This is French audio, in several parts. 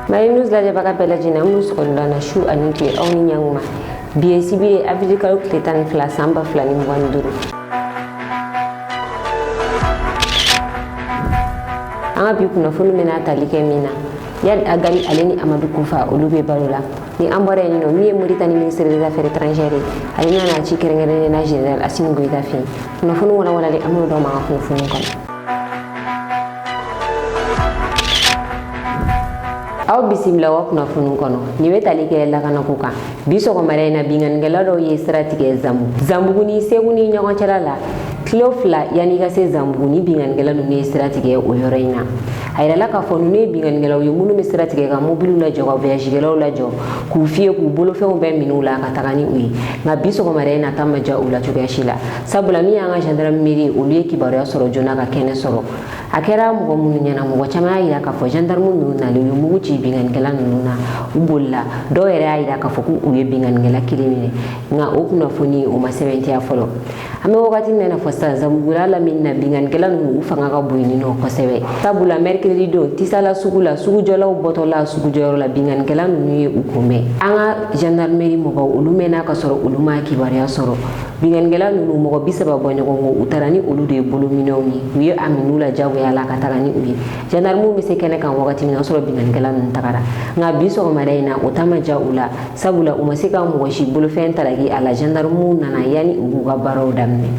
Mari news la baga bela jina mus konda na shu anike awni nyangma BSB Africa kletan fla samba fla ni wanduru anga bi kuna fulu mena talike mina yad agali aleni Amadou Koufa olube balula ni ambore ni no mi Mauritanie ministre des affaires étrangères alina na ci kerengere na général Assimi Goïta fi kuna fulu wala le amadou do ma fulu kon aw bisimila wa kuna funu kono ni wetali ke la kana kuka biso ko mare na bingan gelado ye strategie zambu ni seguni nyogon chalala klofla yani ga se zambu ni bingan gelado ni strategie o yoreina ayra la ka fonu ni bingan gelado yo munu strategie ga mobilu la jogo voyage gelado la jogo ku fie ku bolo fe o be minula ka tagani ui na biso ko mare na tamaja ula chuga shila sabula mi anga gendarmerie o liye kibaro soro jona ka kene soro akera mo munu nyana mo chama ira ka fo gendarme nu na le mu ci bingan gela nuna ubolla do yere ayida ka foku uye bingan gela kilimine nga okuna foni o ma 70 ya folo ame wakati nena fosta zamugula la minna bingan gela nu ufanga ka buini no ko sewe tabula mercredi do tisala sugula sugujola botola sugujoro la bingan gela nu ye ukume anga gendarmerie mo ko ulumena ka soro uluma kibariya soro bingan gela nu mo ko bisaba bonyo ko utarani ulude bulu minoni wiye aminula jago ya la ka tagani uye gendarme mi se kene kan wakati mina soro bingan gela takara nga biso maraina utama jaula sabula umasika mo shi bulu fen taragi ala gendarme nana yani uga baro damne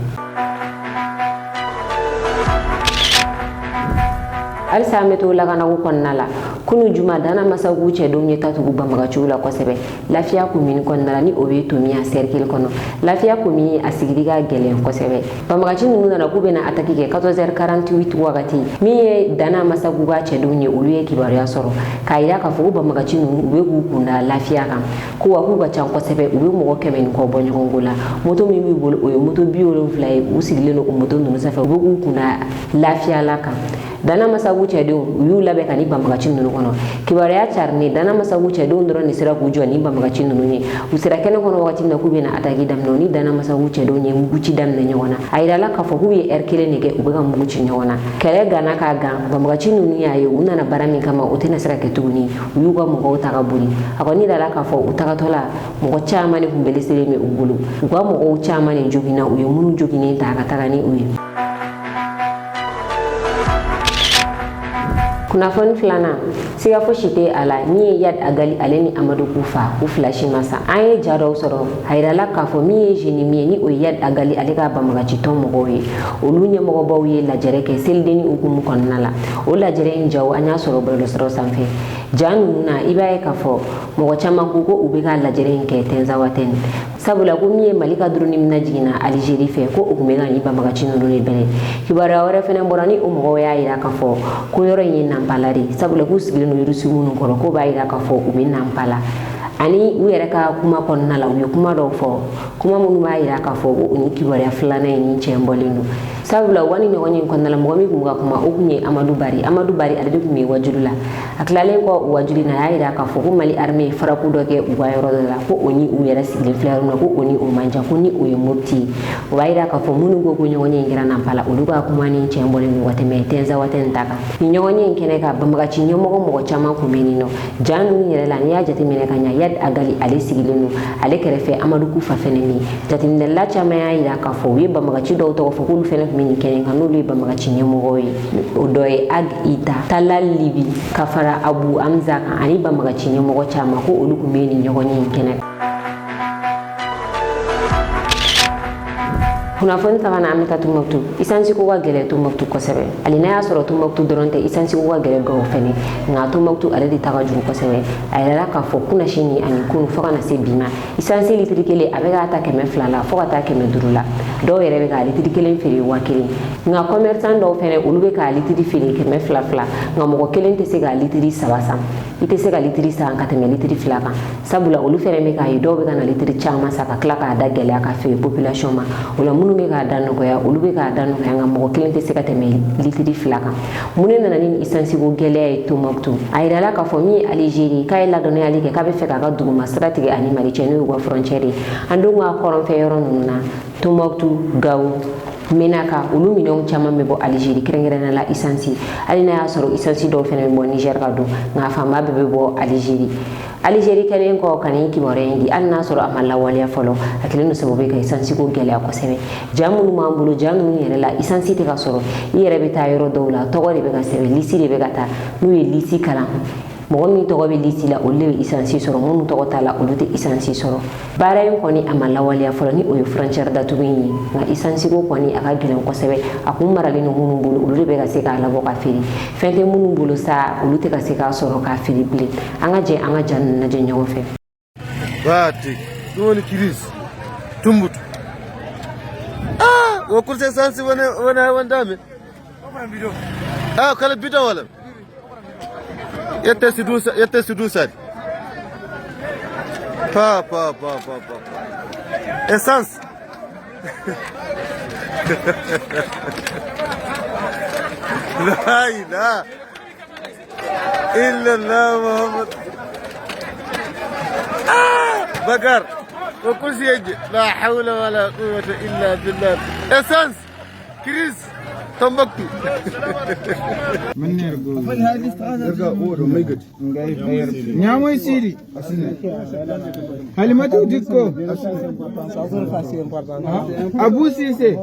al sameto la kana ko konnala kunu juma dana masagu che do nyeta to guba maga chula ko sebe lafiya ku min konnala ni obe to mi a cercle kono lafiya ku mi asigiriga gelen ko sebe bamaga chinu na ku bena ataki ke 14h48 wakati mi dana masagu ga che do nye uluye kibaru ya soro kaida ka fu bamaga chinu ube ku kuna lafiya kan ko wa ku ga chan ko sebe ube mo ko kemen ko bonyo ngola moto mi mi bol o moto biolo flay usigile no moto no safa ube ku kuna lafiya la kan dana masagu che do yu labe kan ibba maga chinu kono kibare ya charni dana masagu che do ndoro ni sira ku jo ni ibba maga chinu ni usira kene kono wakati na kubena atagi dam no ni dana masagu che do ni muguchi dam na nyona ayira la ka fo ku ye erkele ni ke ubega muguchi nyona kele gana ka ga ba maga chinu ni ayo una na barami kama utena sira ke tuni yu ga mo ko taga buri akoni dala ka fo utaga tola mo chama ni kumbele sele me ugulu gwa mo ko chama ni jogina uyo munu jogine taga ni uyo kuna fon flana siga fo shite ala ni yad agali aleni Amadou Koufa u flashi masa ay jaro soro hayra la ka fo mi jeni mi ni o yad agali alika ba maga ci tom goyi o lunya mo baw ye la jere ke seldeni ugum kon nala o la jere njaw anya soro bro soro sanfe janu na ibaye ka fo mo chama gugo ubega la jere ke tenza waten sabula ko mi malika duruni minajina Algerie fe ko ugumega ni ba maga ci nunu ni bele kibara wara fene borani o mo ya ira ka fo ko yoro yin palari sabula ku sigile no yurusi munu ko ko bayira ka fo umina mpala ani uyere ka kuma konna la uyo kuma do fo kuma munu bayira ka fo uni kibare fulana ni chembolino sabula wani no wani konna la momi kuma kuma okunye Amadou Bari ade ko mi wajulula aklale ko wajulina yayira ka fo mali armée faraku doke ubayoro la ko oni uyere sigile flaru no ko oni o manja ko ni uyo murti bayira ka fo munu go kunyo wani ngira na mpala uluga kuma ni chembolino wateme tenza watentaka ni wani kene ka bamaga ci nyomo mo chama ko menino janu ni rela ni ya jati mene kanya yad agali ale sigilenu ale kerefe Amadou Koufa feneni jati ndella chama ya ira ka fo wi bamaga ci do to fo kulu fene mini kene kanu li bamaga ci nyomo goyi odoy ag ita talal libi kafara Abu Amza kan ani bamaga ci nyomo chama ko olu ko meni nyogo ni kene kuna fon tabana amika Tumbuktu isansi ko wa gele Tumbuktu ko sebe alina ya soro Tumbuktu doronte isansi ko wa gele go fene nga Tumbuktu aledi taga juru ko sebe ayala ka fo kuna shini ani kunu fo kana se bima isansi litrikele abega ta keme flala fo ta keme durula do yere be ka litrikele feri wakili nga commerçant do fene ulube ka litri feri keme fla nga mo ko kelente se ga litri sabasam ite se ga litri sa an kateme litri fla kan sabula ulu fere me ka do be kana litri chama saka klaka da gele aka fe population ma wala munu me ka danno ko ya ulu be ka danno ko nga mo ko kelente se ka teme litri fla kan munu nana ni isansi go gele ay Tumbuktu ayira la ka fo mi Algerie kay la donné ali ke ka be fe ka duguma stratégie animali chenu go frontière andu nga koron fe yoro nuna Tumbuktu gaw menaka olu minɛnw caman bɛ bɔ Algérie kɛrɛnkɛrɛnnenya la essence hali n'a y'a sɔrɔ essence dɔw fɛnɛ bɛ bɔ Niger ka don nka fanba bɛɛ bɛ bɔ Algérie kɛlen kɔ ka nin kibaruya in di hali n'a sɔrɔ a ma lawaleya fɔlɔ a kɛlen don sababu ye ka essence ko gɛlɛya kosɛbɛ ja minnu b'an bolo ja ninnu yɛrɛ la essence tɛ ka sɔrɔ i yɛrɛ bɛ taa yɔrɔ dɔw la tɔgɔ de bɛ ka sɛbɛn lisi de bɛ ka taa n'u ye lisi kalan mɔgɔ min tɔgɔ bɛ lisi la olu de bɛ essence sɔrɔ minnu tɔgɔ t'a la olu tɛ essence sɔrɔ baara in kɔni a ma lawaleya fɔlɔ ni o ye frontière datugu in ye nka essence ko kɔni a ka gɛlɛn kosɛbɛ a kun maralen don minnu bolo olu de bɛ ka se k'a labɔ ka feere fɛn tɛ minnu bolo sa olu tɛ ka se k'a sɔrɔ k'a feere bilen an ka jɛ an ka ja ninnu lajɛ ɲɔgɔn fɛ. Bati dole kiris tumbutu wa kurse essence wanda me kala bidon wala yette sidusa pa essence la ilaha illa Allah Muhammad بقر وكل شيء يجي لا حول ولا قوة إلا بالله إسانس كريس تنبكتو من يرجع أورو ما يقدر نعم يسيري هل ما توديكو أبو سيسي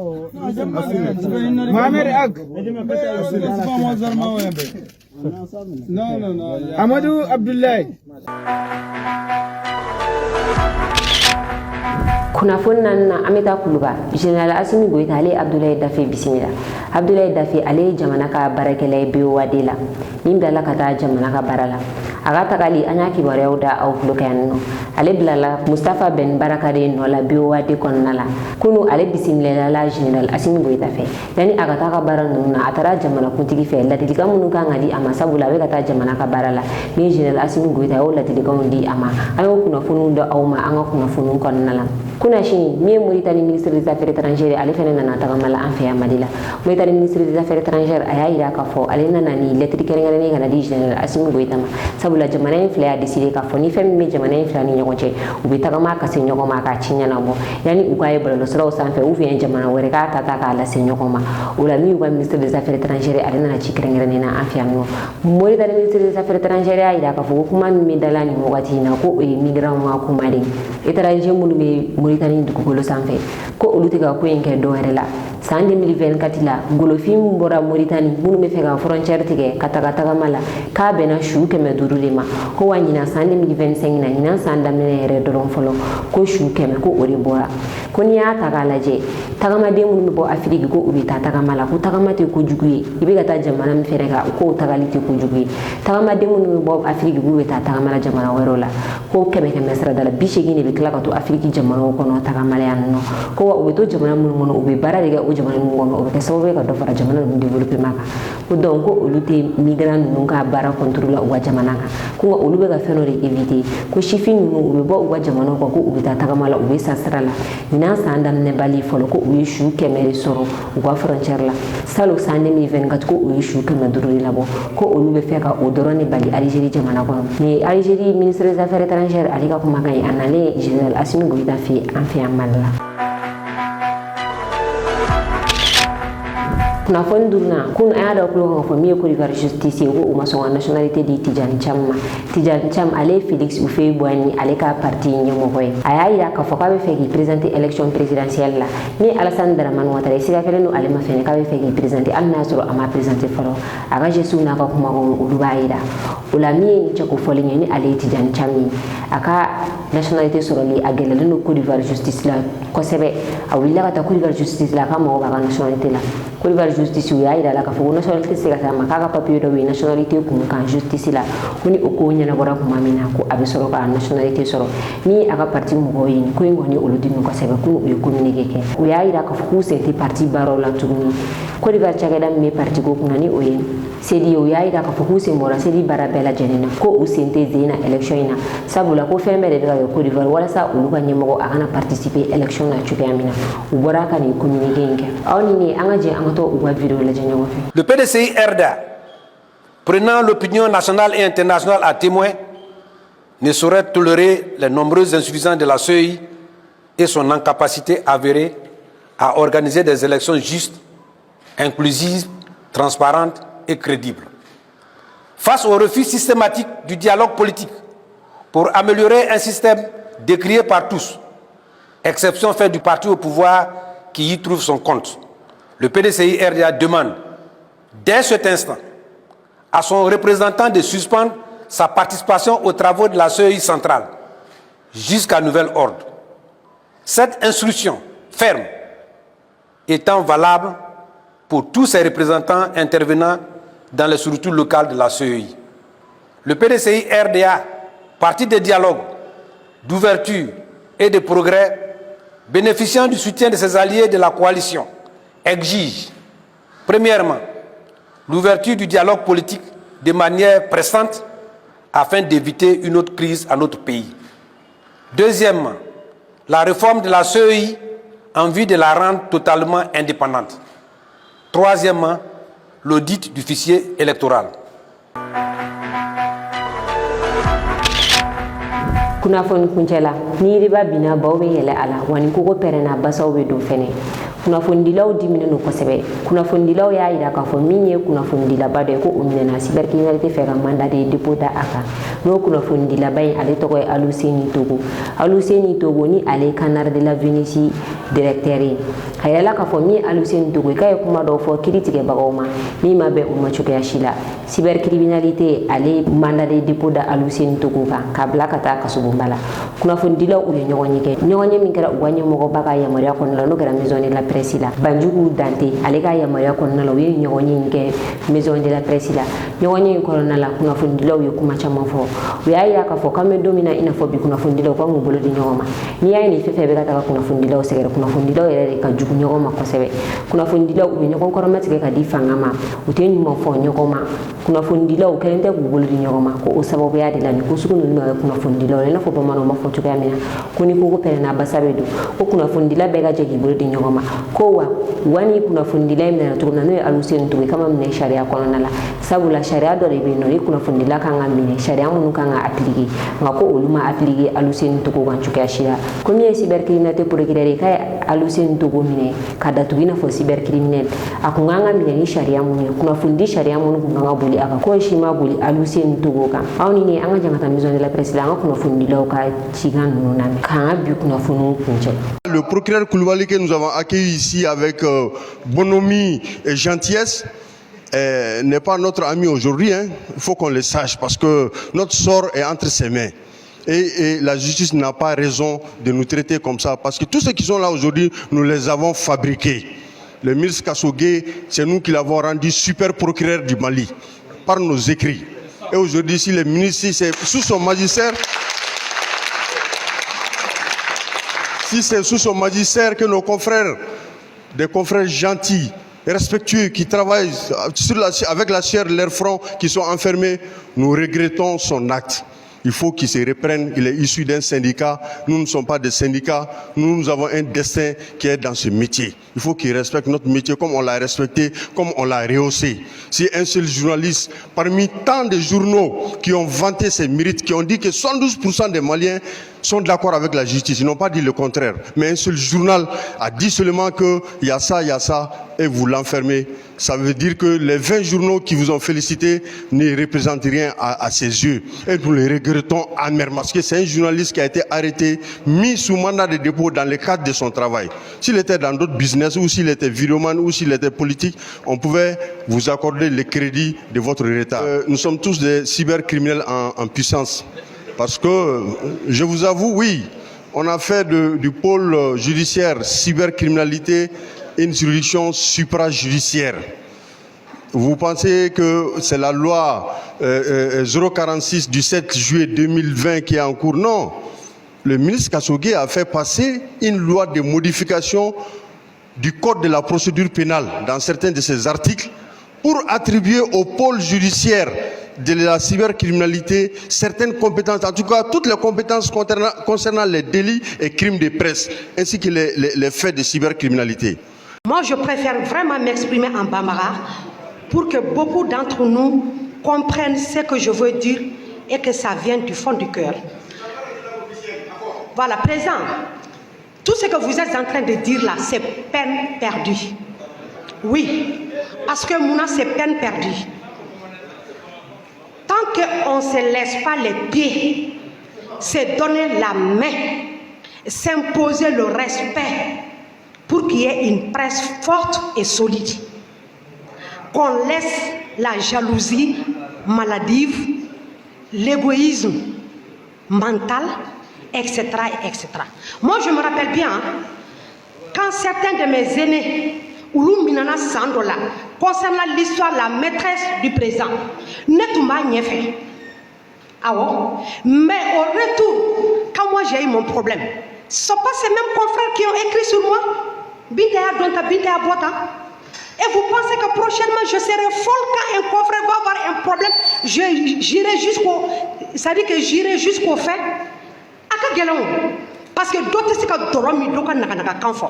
مامر أك أمادو عبد الله kunnafoni na an bɛ taa Kuluba Général Assimi Goïta ale Abdoulaye Daffé bisimila Abdoulaye Daffé ale jamana ka baarakɛla ye BOAD la min bilala ka taa jamana ka baara la a ka tagali an y'a kibaruyaw da aw tulo kan yan nɔ ale bilala Mustafa Ben Baraka de nɔ la BOAD kɔnɔna la kunu ale bisimilala Général Assimi Goïta fɛ yanni a ka taa ka baara ninnu na a taara jamana kuntigi fɛ ladilikan minnu kan ka di a ma sabula a bɛ ka taa jamana ka baara la min Général Assimi Goïta y'o ladilikanw di a ma an y'o kunnafoniw da aw ma an ka kunnafoniw kɔnɔna la kuna sini min ye Mauritanie ministre des affaires étrangères ale fɛnɛ nana tagamala an fɛ yan Mali la Mauritanie ministre des affaires étrangères a y'a yira k'a fɔ ale nana ni lettre kɛrɛnkɛrɛnnen ka na di Général Assimi Goïta ma sabula jamana in filɛ y'a décidé k'a fɔ ni fɛn min bɛ jamana in fila ni ɲɔgɔn cɛ u bɛ tagama ka se ɲɔgɔn ma k'a ci ɲɛnabɔ yanni u k'a ye bɔlɔlɔsiraw sanfɛ ou bien jamana wɛrɛ k'a ta k'a lase ɲɔgɔn ma o la min y'u ka ministre des affaires étrangères ale nana ci kɛrɛnkɛrɛnnen na an fɛ yan nɔ Mauritanie ministre des affaires étrangères y'a yira k'a fɔ ko kuma min bɛ dala nin wagati in na ko o ye migrant ka kuma de étranger minnu bɛ Mauritanie dugukolo sanfɛ ko olu tɛ ka ko in kɛ dɔwɛrɛ la san 2024 la ngolofin min bɔra Mauritanie minnu bɛ fɛ ka frontière tigɛ ka taga tagama la k'a bɛnna su 500 de ma ko wa ɲina san 2025 na ɲina san daminɛ yɛrɛ dɔrɔn fɔlɔ ko su 100 ko o de bɔra ko n'i y'a ta k'a lajɛ tagamaden minnu bɛ bɔ Afiriki ko u bɛ taa tagama la ko tagama tɛ kojugu ye i bɛ ka taa jamana min fɛnɛ kan k'o tagali tɛ kojugu ye tagamaden minnu bɛ bɔ Afiriki k'u bɛ taa tagama la jamana wɛrɛw la ko 100 sira da la 80 de bɛ tila ka to Afiriki jamanaw kɔnɔ tagamala yan nɔ ko wa u bɛ to jamana minnu kɔnɔ u bɛ baara de kɛ o jamana ninnu kɔnɔ o bɛ kɛ sababu ye ka dɔ fara jamana ninnu développement kan ko donc ko olu tɛ migrant ninnu ka baara contrôler u ka jamana kan ko wa olu bɛ ka fɛn dɔ de éviter ko sifin ninnu u bɛ bɔ u ka jamanaw kan ko u bɛ taa tagama la u bɛ sa sira la ɲinan san daminɛ bali fɔlɔ ko u ye su 100 de sɔrɔ u ka frontière la salon san 2024 ko u ye su 500 de labɔ ko olu bɛ fɛ ka o dɔrɔn de bali Algérie jamana kɔnɔ ni Algérie ministre des affaires étrangères ale ka kumakan ye a nalen Général Assimi Goïta fɛ an fɛ yan Mali la. kunnafoni duruna kun a y'a da kulo kan fɔ min ye Côte d'Ivoire justice ye ko u ma sɔn ka nationalité di Tidjane Thiam ma Tidjane Thiam ale Félix Houphouët-Boigny ale ka parti ɲɛmɔgɔ ye a y'a yira k'a fɔ k'a bɛ fɛ k'i présenter élection présidentielle la ni Alassane Dramane Ouattara siga kɛlen don ale ma fɛnɛ k'a bɛ fɛ k'i présenter hali n'a sɔrɔ a ma présenter fɔlɔ a ka gestes n'a ka kumakanw olu b'a yira o la min ye nin cɛ ko fɔlen ye ni ale ye Tidjane Thiam ye a ka nationalité sɔrɔli a gɛlɛyalen don Côte d'Ivoire justice la kosɛbɛ a wulila ka taa Côte d'Ivoire justice la a ka mɔgɔw b'a ka nationalité la Côte d'Ivoire justice u y'a yira la k'a fɔ ko nationalité se ka taa ma k'a ka papier dɔ bɛ yen nationalité kun kan justice la ko ni o ko ɲɛnabɔra tuma min na ko a bɛ sɔrɔ ka nationalité sɔrɔ min a ka parti mɔgɔw ye ko in kɔni olu dimi kosɛbɛ ko u ye communiqué kɛ u y'a yira k'a fɔ k'u sen tɛ parti baaraw la tuguni Côte d'Ivoire cakɛda min bɛ parti ko kunna ni o ye CEDI u y'a yira k'a fɔ k'u sen bɔra CEDI baara bɛɛ lajɛlen na ko u sen tɛ zen na élection in na sabula ko fɛn bɛɛ de bɛ ka kɛ Côte d'Ivoire walasa olu ka ɲɛmɔgɔ a kana participer élection na cogoya min na u bɔra ka nin communiqué in kɛ aw ni ne an ka jɛ an ka to u ka vidéo lajɛ ɲɔgɔn fɛ. Le PDCI RDA, prenant l'opinion nationale et internationale à témoin, ne saurait tolérer les nombreuses insuffisances de la CEI et son incapacité avérée à organiser des élections justes, inclusives, transparentes et crédibles. Face au refus systématique du dialogue politique pour améliorer un système décrié par tous, exception faite du parti au pouvoir qui y trouve son compte, le PDCI-RDA demande, dès cet instant, à son représentant de suspendre sa participation aux travaux de la CEI centrale jusqu'à nouvel ordre. Cette instruction ferme étant valable pour tous ses représentants intervenant dans les structures locales de la CEI. Le PDCI-RDA, parti de dialogue, d'ouverture et de progrès, bénéficiant du soutien de ses alliés de la coalition, exige, premièrement, l'ouverture du dialogue politique de manière pressante afin d'éviter une autre crise à notre pays. Deuxièmement, la réforme de la CEI en vue de la rendre totalement indépendante. Troisièmement, l'audit du fichier électoral. Kunnafoni kuncɛla ni riba bina baw be yɛlɛ a la wa ni kogo pɛrɛnna basaw be don fɛnɛ kunnafonidilaw diminen no kosɛbɛ kunnafonidilaw y'a yira k'a fɔ min ye kunnafonidilaba dɔ ye ko o minɛna cybercriminalité fɛ ka mandat de dépôt da a kan n'o kunnafonidilaba in ale tɔgɔ ye Aluseni Togo. Aluseni Togo ni ale Canard de la Vénétie directeur ye a yɛlɛla k'a fɔ min ye Aluseni Togo ye k'a ye kuma dɔw fɔ kiiri tigɛbagaw ma min ma bɛn o ma cogoya si la. Cybercriminalité ale mandat de dépôt da Aluseni Togo kan k'a bila ka taa kasobonba la. Kunnafonidilaw u ye ɲɔgɔn ye kɛ ɲɔgɔn ye min kɛra u ka ɲɛmɔgɔba ka yamaruya kɔnɔna la n'o kɛra maison de la presse la. Banjugu Dante ale ka yamaruya kɔnɔna la u ye ɲɔgɔn ye kɛ maison de la presse la. ɲɔgɔn ye kɔnɔna la kunnafonidilaw ye kuma caman fɔ u y'a yira k'a fɔ k'an bɛ don min na i n'a fɔ bi kunnafonidilaw kan k'u bolo di ɲɔgɔn ma n'i y'a ye nin fɛn fɛn bɛ ka taga kunnafonidilaw sɛgɛrɛ kunnafonidilaw yɛrɛ de ka jugu ɲɔgɔn ma kosɛbɛ kunnafonidilaw u bɛ ɲɔgɔn kɔrɔmatigɛ ka di fanga ma u tɛ ɲuman fɔ ɲɔgɔn ma kunnafonidilaw kɛlen tɛ k'u bolo di ɲɔgɔn ma ko o sababuya de la nin ko sugu ninnu ye kunnafonidilaw ye i n'a fɔ bamananw b'a fɔ cogoya min na ko ni kogo pɛrɛnna basa bɛ don ko kunnafonidila bɛɛ ka jɛ k'i bolo di ɲɔgɔn ma ko wa ni kunnafonidila in minɛna cogo min na n'o ye Aluseni Togo ye k'a ma minɛ sariya kɔnɔna la sabula sariya dɔ de bɛ yen nɔ ni kunnafonidila kan ka minɛ sariya minnu kan ka appliquer nka ko olu ma appliquer Aluseni Togo kan cogoya si la ko min ye cybercriminalité procureur ye k'a ye Aluseni Togo minɛ ka datugu i n'a fɔ cybercriminel a kun kan ka minɛ ni sariya minnu ye kunnafonidi sariya minnu kun kan ka boli a kan ko si ma boli Aluseni Togo kan aw ni ne an ka jan ka taa maison de la presse la an ka kunnafonidilaw ka cikan ninnu lamɛn k'an ka bi kunnafoniw kuncɛ. Le procureur Koulibaly que nous avons accueilli ici avec bonhomie et gentillesse n'est pas notre ami aujourd'hui. Il faut qu'on le sache parce que notre sort est entre ses mains. Et la justice n'a pas raison de nous traiter comme ça parce que tous ceux qui sont là aujourd'hui, nous les avons fabriqués. Le ministre Kassogué, c'est nous qui l'avons rendu super procureur du Mali par nos écrits. Et aujourd'hui, si le ministre, c'est sous son magistère, si c'est sous son magistère que nos confrères, des confrères gentils, respectueux, qui travaillent avec la chair de leur front, qui sont enfermés, nous regrettons son acte. Il faut qu'il se reprenne, il est issu d'un syndicat, nous ne sommes pas des syndicats, nous avons un destin qui est dans ce métier. Il faut qu'il respecte notre métier comme on l'a respecté, comme on l'a rehaussé. Si un seul journaliste, parmi tant de journaux qui ont vanté ses mérites, qui ont dit que 112% des Maliens sont d'accord avec la justice, ils n'ont pas dit le contraire. Mais un seul journal a dit seulement qu'il y a ça, et vous l'enfermez. Ça veut dire que les 20 journaux qui vous ont félicité ne représentent rien à ses yeux. Et nous les regrettons amèrement parce que c'est un journaliste qui a été arrêté, mis sous mandat de dépôt dans le cadre de son travail. S'il était dans d'autres business, ou s'il était vidéoman, ou s'il était politique, on pouvait vous accorder le crédit de votre retard. Nous sommes tous des cybercriminels en puissance. Parce que, je vous avoue, oui, on a fait du pôle judiciaire cybercriminalité une juridiction suprajudiciaire. Vous pensez que c'est la loi 046 du 7 juillet 2020 qui est en cours? Non. Le ministre Kassogué a fait passer une loi de modification du code de la procédure pénale dans certains de ses articles pour attribuer au pôle judiciaire de la cybercriminalité certaines compétences, en tout cas toutes les compétences concernant les délits et crimes de presse, ainsi que les faits de cybercriminalité. Moi, je préfère vraiment m'exprimer en bambara pour que beaucoup d'entre nous comprennent ce que je veux dire et que ça vienne du fond du cœur. Voilà, présent. Tout ce que vous êtes en train de dire là, c'est peine perdue. Oui, parce que Mouna, c'est peine perdue. Tant qu'on ne se laisse pas les pieds, c'est donner la main, s'imposer le respect pour qu'il y ait une presse forte et solide. Qu'on laisse la jalousie maladive, l'égoïsme mental, etc., etc. Moi, je me rappelle bien, quand certains de mes aînés, Oulou Minana Sandola, concernant l'histoire de la maîtresse du président, Netumba Nyefe. Ah ouais? Mais au retour, quand moi j'ai eu mon problème, ce sont pas ces mêmes confrères qui ont écrit sur moi. Bintea Donta, Bintea Bota. Et vous pensez que prochainement je serai folle quand un confrère va avoir un problème, j'irai jusqu'au. Ça dit que j'irai jusqu'au fait. Parce que d'autres c'est que Doromi Doka Nakanaka Kanfo.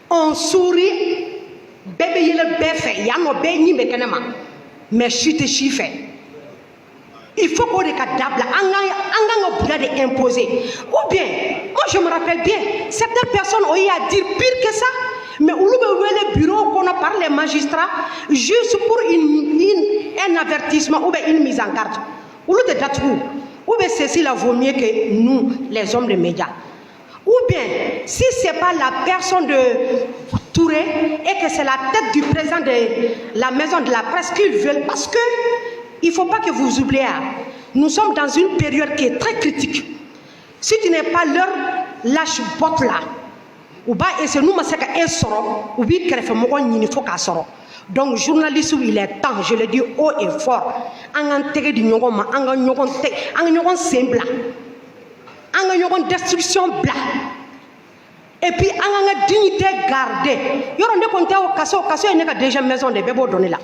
On sourit, bébé yele béfé, yano bé ni mekenema, mais chute chiffre. Il faut qu'on recadable, anga bouda de imposer. Ou bien, moi je me rappelle bien, certaines personnes ont eu à dire pire que ça, mais où le bureau qu'on a par les magistrats, juste pour un avertissement ou bien une mise en garde. Ou le date ou bien Cécile vaut mieux que nous, les hommes de médias. Ou bien, si ce n'est pas la personne de Touré et que c'est la tête du président de la maison de la presse qu'ils veulent, parce que il ne faut pas que vous oubliez, nous sommes dans une période qui est très critique. Si tu n'es pas leur lâche-botte là, ou bien et c'est nous qui sommes ou bien qu'il faut qu'à soro. Donc, journaliste, il est temps, je le dis haut et fort, en intérêt du Nyogon, en simple. En destruction bla. Et puis en dignité gardée. Il y a au casso, il y a déjà maison de bébé donné là.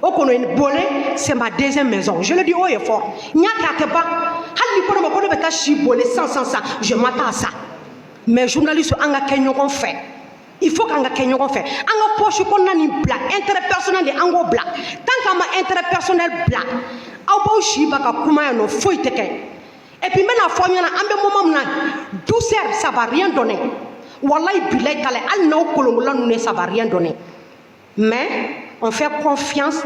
Au qu'on une bolée, c'est ma deuxième maison. Je le dis haut et fort. Il n'y a qu'à te battre. Je m'attends à ça. Mais journalistes, on a qu'un fait. Il faut qu'on ait qu'un fait. On a poche qu'on a une blague. Intérêt personnel de ango blague. Tant qu'on a intérêt personnel blague. On va chier baka kuma no foi teke. Et puis maintenant, il y a un moment douceur, ça ne va rien donner. Wallahi bilay kale al no kolongolon ça ne va rien donner. Mais on fait confiance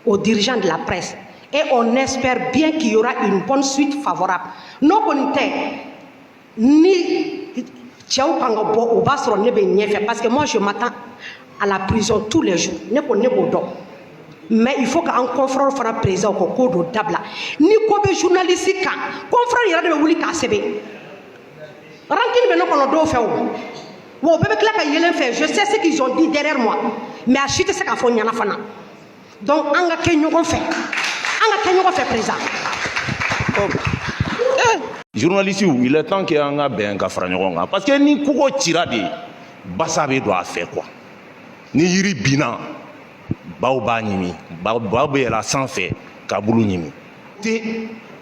aux dirigeants de la presse et on espère bien qu'il y aura une bonne suite favorable. Non bonité ni tchao kango bo ou basro ne be nyefé parce que moi je m'attends à la prison tous les jours. Ne ko do. Mais il faut qu'un confrère fera présent au cours de Dabla. Ni quoi be journaliste ka confrère ira de wuli ka sebe. Rankin be no kono do fait wo bébé cla ka yelen fait je sais ce qu'ils ont dit derrière moi mais à chute c'est ka fo nyana fana. Donc anga kenyo fait présent. Journaliste il est temps que anga ben ka franyogonga parce que ni kuko tirade basabe doit faire quoi. Ni yiri bina Baoba Nimi, Baoba la sans fait, Kaboulou Nimi.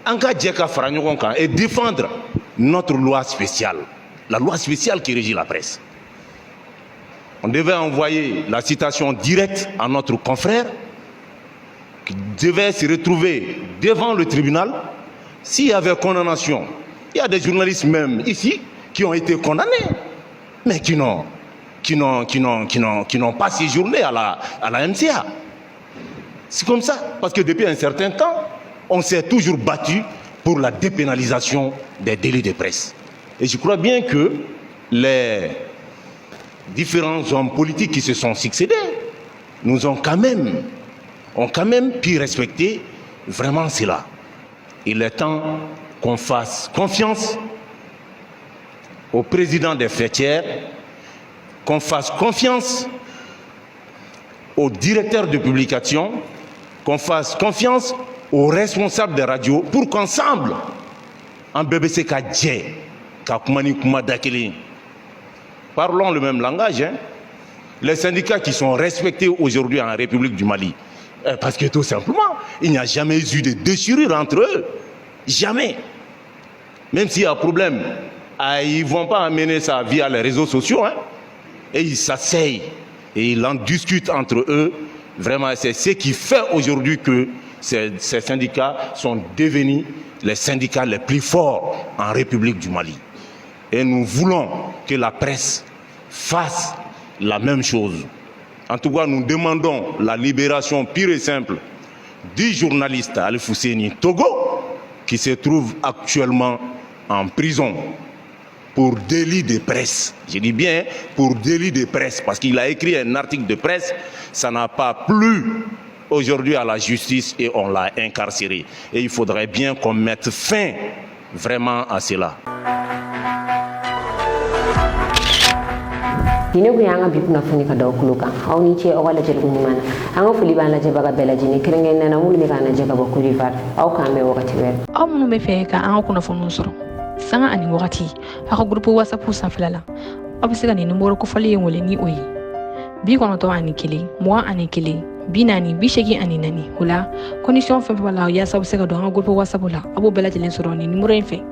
Anka Djeka Faranyogonka et défendre notre loi spéciale, la loi spéciale qui régit la presse. On devait envoyer la citation directe à notre confrère qui devait se retrouver devant le tribunal. S'il y avait condamnation, il y a des journalistes même ici qui ont été condamnés, mais qui n'ont pas séjourné à la MCA. C'est comme ça, parce que depuis un certain temps, on s'est toujours battu pour la dépénalisation des délits de presse. Et je crois bien que les différents hommes politiques qui se sont succédés nous ont quand même pu respecter vraiment cela. Il est temps qu'on fasse confiance au président des fêtières, qu'on fasse confiance aux directeurs de publication, qu'on fasse confiance aux responsables des radios pour qu'ensemble, en BBC Kadje, Kakumani Kumadakeli, parlons le même langage. Hein? Les syndicats qui sont respectés aujourd'hui en République du Mali, parce que tout simplement, il n'y a jamais eu de déchirure entre eux. Jamais. Même s'il y a un problème, ils ne vont pas amener ça via les réseaux sociaux. Hein? Et ils s'asseyent et ils en discutent entre eux. Vraiment, c'est ce qui fait aujourd'hui que ces syndicats sont devenus les syndicats les plus forts en République du Mali. Et nous voulons que la presse fasse la même chose. En tout cas, nous demandons la libération pure et simple du journaliste Alfousseni Togo, qui se trouve actuellement en prison pour délit de presse. Je dis bien pour délit de presse, parce qu'il a écrit un article de presse, ça n'a pas plu aujourd'hui à la justice et on l'a incarcéré. Et il faudrait bien qu'on mette fin vraiment à cela. dine ko yanga bi kuna funi ka daw kuluka awni ce o wala jel gumana anga fuli bana je baga bela jini krengen nana mulu mi kana je ka bo kuri far aw ka me wakati wer aw munu be fe ka anga kuna funu soro sanga ani wakati aka groupe whatsapp sa filala abisiga ni numero ko fali ngole ni oyi bi kono to ani kili moi ani kili binani bishegi ani nani hula condition fe wala ya sabu se ka do anga groupe whatsapp la abo bela jelen soro ni numero en fe